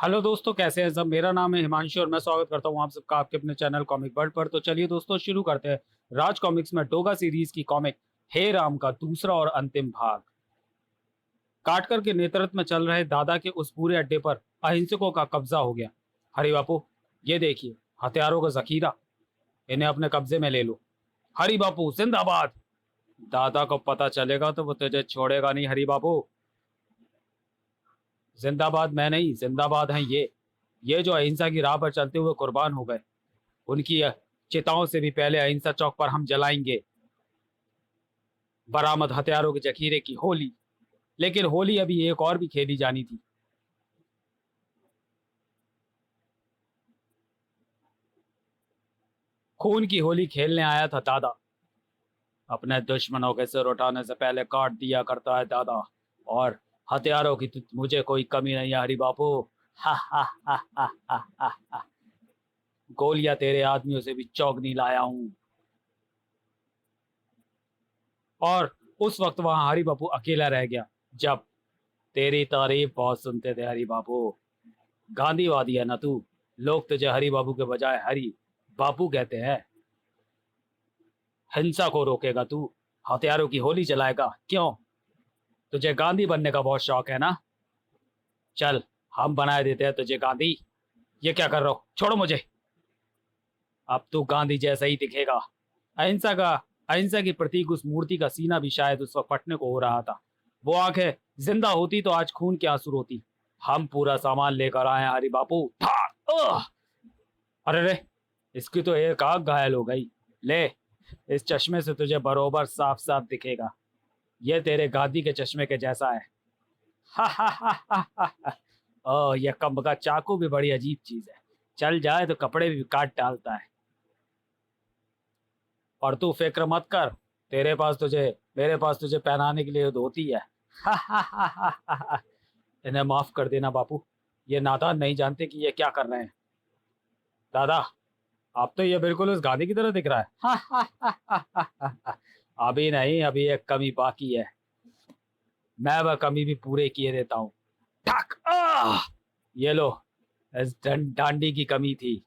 Hello दोस्तों, कैसे हैं सब। मेरा नाम है हिमांशु और मैं स्वागत करता हूं आप सबका आपके अपने चैनल कॉमिक वर्ल्ड पर। तो चलिए दोस्तों, शुरू करते हैं राज कॉमिक्स में डोगा सीरीज की कॉमिक हे राम का दूसरा और अंतिम भाग। काटकर के नेतृत्व में चल रहे दादा के उस पूरे अड्डे पर अहिंसकों का कब्जा हो गया। हरि बापू, ये देखिए हथियारों का जखीरा, इन्हें अपने कब्जे में ले लो। हरि बापू जिंदाबाद। दादा को पता चलेगा तो वो तुझे छोड़ेगा नहीं हरि बापू। जिंदाबाद मैं नहीं, जिंदाबाद हैं ये जो अहिंसा की राह पर चलते हुए कुर्बान हो गए। उनकी चिताओं से भी पहले अहिंसा चौक पर हम जलाएंगे बरामद हथियारों के जखीरे की होली। लेकिन होली अभी एक और भी खेली जानी थी। खून की होली खेलने आया था दादा। अपने दुश्मनों के सिर उठाने से पहले काट दिया करता है दादा। और हथियारों की तो मुझे कोई कमी नहीं है हरी बापू। हा हा हा हा हा हा हा। गोलियां तेरे आदमियों से भी चौगनी लाया हूं। और उस वक्त वहां हरी बापू अकेला रह गया। जब तेरी तारीफ बहुत सुनते थे हरी बापू। गांधीवादी है ना तू। लोग तुझे हरी बाबू के बजाय हरी बापू कहते हैं। हिंसा को रोकेगा तू, हथियारों की होली चलाएगा क्यों? तुझे गांधी बनने का बहुत शौक है ना। चल, हम बनाए देते हैं तुझे गांधी। ये क्या कर रहे हो, छोड़ो मुझे। अब तू गांधी जैसा ही दिखेगा। अहिंसा का अहिंसा की प्रतीक उस मूर्ति का सीना भी शायद उस वक्त फटने को हो रहा था। वो आंखें जिंदा होती तो आज खून के आंसू रोती। हम पूरा सामान लेकर आए हैं हरी बापू। अरे रे, इसकी तो एक आंख घायल हो गई। ले, इस चश्मे से तुझे बरोबर साफ साफ दिखेगा। ये तेरे गांधी के चश्मे के जैसा है। हा हा हा हा हा। ओह, यह कम्ब का चाकू भी बड़ी अजीब चीज है। चल जाए तो कपड़े भी काट डालता है। और तू फिक्र मत कर, तेरे पास तुझे मेरे पास तुझे पहनाने के लिए धोती है। हा हा हा हा हा हा। इन्हें माफ कर देना बापू। ये नादान नहीं जानते कि ये क्या कर रहे हैं। दादा, अब तो ये बिल्कुल उस गाने की तरह दिख रहा है। हा हा हा हा हा हा। अभी नहीं, अभी एक कमी बाकी है। मैं वह कमी भी पूरे किए देता हूँ। ठक ये लो, इस डांडी की कमी थी।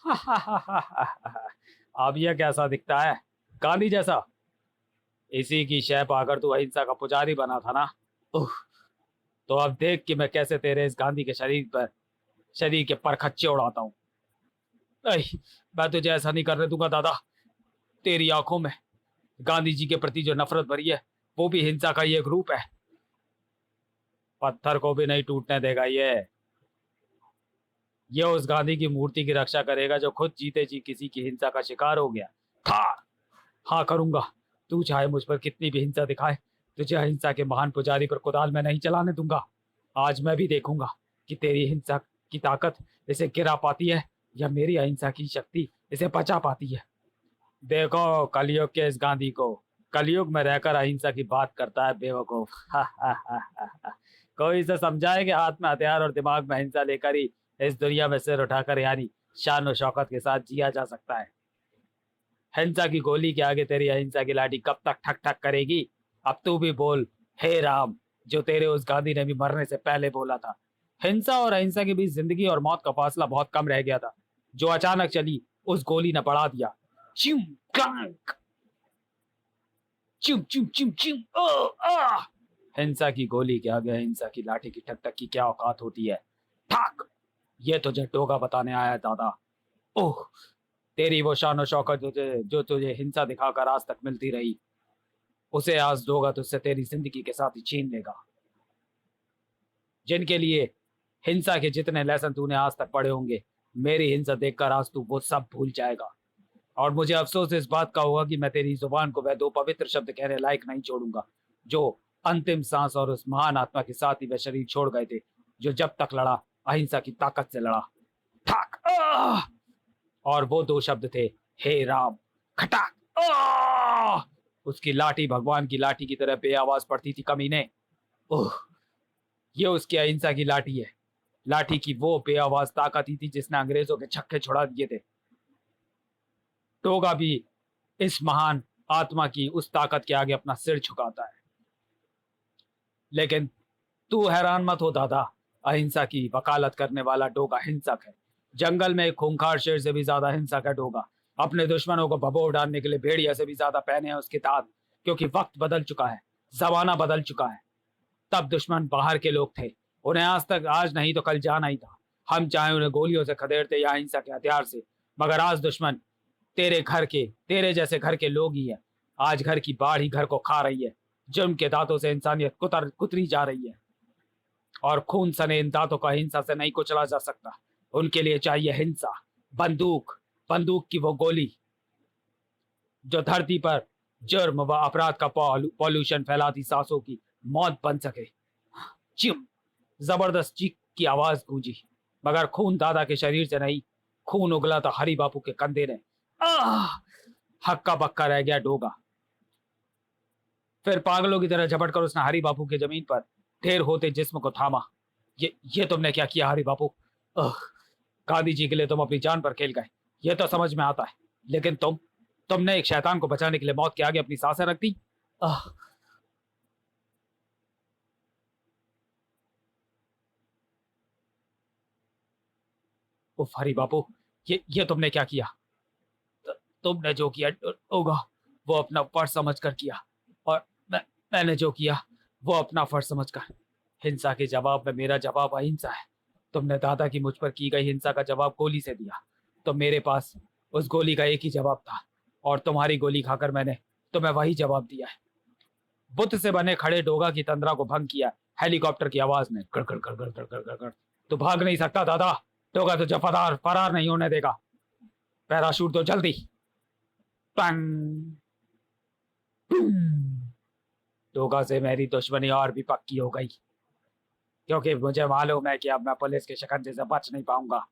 हा हा हा हा हा हा। अब यह कैसा दिखता है, गांधी जैसा? इसी की शय पाकर तू अहिंसा का पुजारी बना था ना। उह, तो अब देख कि मैं कैसे तेरे इस गांधी के शरीर के परखच्चे उड़ाता हूँ। मैं तुझे ऐसा नहीं करने दूंगा दादा। तेरी आंखों में गांधी जी के प्रति जो नफरत भरी है, वो भी हिंसा का ही एक रूप है। पत्थर को भी नहीं टूटने देगा ये उस गांधी की मूर्ति की रक्षा करेगा जो खुद जीते जी किसी की हिंसा का शिकार हो गया था। हाँ करूंगा। तू चाहे मुझ पर कितनी भी हिंसा दिखाए, तुझे अहिंसा के महान पुजारी पर कुदाल में नहीं चलाने दूंगा। आज मैं भी देखूंगा कि तेरी हिंसा की ताकत इसे गिरा पाती है या मेरी अहिंसा की शक्ति इसे बचा पाती है। देखो कलयुग के इस गांधी को, कलयुग में रहकर अहिंसा की बात करता है बेवकूफ। कोई इसे समझाए कि हाथ में हथियार और दिमाग में हिंसा लेकर ही इस दुनिया में सिर उठाकर यानी शान और शौकत के साथ जिया जा सकता है। हिंसा की गोली के आगे तेरी अहिंसा की लाठी कब तक ठक ठक करेगी? अब तू भी बोल, हे राम, जो तेरे उस गांधी ने भी मरने से पहले बोला था। हिंसा और अहिंसा के बीच जिंदगी और मौत का फासला बहुत कम रह गया था, जो अचानक चली उस गोली ने बढ़ा दिया। चिम क्लांक, चिम चिम चिम चिम आ। हिंसा की गोली के आगे हिंसा की लाठी की ठक ठक की क्या औकात होती है। ठक, ये तुझे टोगा बताने आया है दादा। ओह, तेरी वो शान और शौकत जो तुझे हिंसा दिखाकर आज तक मिलती रही, उसे आज दोगा तुझसे तेरी जिंदगी के साथ ही छीन लेगा। जिनके लिए हिंसा के जितने लेसन तूने आज तक पढ़े होंगे, मेरी हिंसा देखकर आज तू वो सब भूल जाएगा। और मुझे अफसोस इस बात का होगा कि मैं तेरी जुबान को वह दो पवित्र शब्द कहने लायक नहीं छोड़ूंगा जो अंतिम सांस और उस महान आत्मा के साथ ही वह शरीर छोड़ गए थे, जो जब तक लड़ा अहिंसा की ताकत से लड़ा। ठाक और वो दो शब्द थे, हे राम। खटाक उसकी लाठी भगवान की लाठी की तरह बेआवाज पड़ती थी कमीने। ओह, ये उसकी अहिंसा की लाठी है। लाठी की वो बेआवाज ताकत ही थी जिसने अंग्रेजों के छक्के छुड़ा दिए थे। टोगा भी इस महान आत्मा की उस ताकत के आगे अपना सिर झुकाता है। लेकिन तू हैरान मत हो दादा, अहिंसा की वकालत करने वाला डोगा हिंसक है। जंगल में एक खूंखार शेर से भी ज्यादा हिंसक है डोगा। अपने दुश्मनों को भभो डालने के लिए भेड़िया से भी ज्यादा पहने हैं उसके दांत, क्योंकि वक्त बदल चुका है, जमाना बदल चुका है। तब दुश्मन बाहर के लोग थे, उन्हें आज नहीं तो कल जाना ही था। हम चाहे उन्हें गोलियों से खदेड़ते या हिंसा के हथियार से, मगर आज दुश्मन तेरे घर के, तेरे जैसे घर के लोग ही है। आज घर की बाढ़ ही घर को खा रही है। जुर्म के दांतों से इंसानियत कुतरी जा रही है, और खून सने इन दांतों का हिंसा से नहीं कुचला जा सकता। उनके लिए चाहिए हिंसा, बंदूक, बंदूक की वो गोली जो धरती पर जुर्म व अपराध का पॉल्यूशन फैलाती सांसों की मौत बन सके। चिम, जबरदस्त चीख की आवाज गूंजी, मगर खून दादा के शरीर से नहीं, खून उगला था हरि बापू के कंधे ने। हक्का बक्का रह गया डोगा। फिर पागलों की तरह झपट कर उसने हरि बापू के जमीन पर ढेर होते जिस्म को थामा। ये तुमने क्या किया हरि बापू? गांधी जी के लिए तुम अपनी जान पर खेल गए, ये तो समझ में आता है, लेकिन तुमने एक शैतान को बचाने के लिए मौत के आगे अपनी सांसें रख दी। उफ हरि बापू, ये तुमने क्या किया? तुमने जो किया होगा वो अपना फर्ज समझकर किया, और मैंने जो किया वो अपना फर्ज समझकर। हिंसा के जवाब में मेरा जवाब अहिंसा है। तुमने दादा की मुझ पर की गई हिंसा का जवाब गोली से दिया, तो मेरे पास उस गोली का एक ही जवाब था, और तुम्हारी गोली खाकर मैंने तुम्हें वही जवाब दिया है। बुत से बने खड़े डोगा की तंद्रा को भंग किया हेलीकॉप्टर की आवाज ने। गड़ गड़ गड़ गड़ गड़ गड़ गड़। तू भाग नहीं सकता दादा, डोगा तुझे फरार नहीं होने देगा। पैराशूट तो जल्दी। डोगा से मेरी दुश्मनी और भी पक्की हो गई, क्योंकि मुझे मालूम है कि अब मैं पुलिस के शिकंजे से बच नहीं पाऊंगा।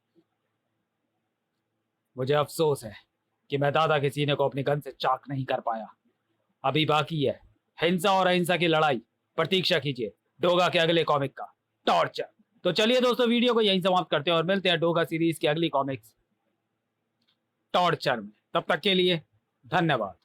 मुझे अफसोस है कि मैं दादा के सीने को अपनी गन से चाक नहीं कर पाया। अभी बाकी है हिंसा और अहिंसा की लड़ाई। प्रतीक्षा कीजिए डोगा के अगले कॉमिक का, टॉर्चर। तो चलिए दोस्तों, वीडियो को यहीं समाप्त करते हैं और मिलते हैं डोगा सीरीज की अगली कॉमिक्स टॉर्चर में। तब तक के लिए धन्यवाद।